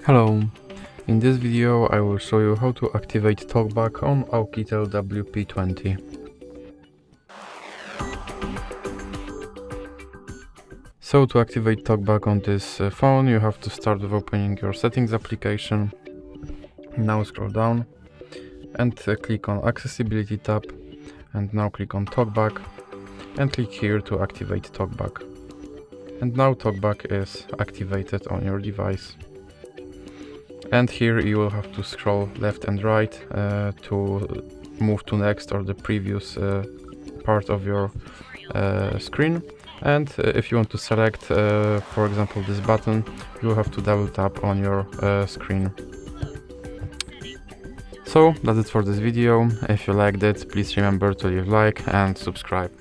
Hello, in this video I will show you how to activate Talkback on OUKITEL WP20. So to activate Talkback on this phone, you have to start with opening your settings application. Now scroll down and click on Accessibility tab, and now click on Talkback and click here to activate Talkback. And now Talkback is activated on your device. And here you will have to scroll left and right to move to next or the previous part of your screen. And if you want to select, for example, this button, you will have to double tap on your screen. So that's it for this video. If you liked it, please remember to leave a like and subscribe.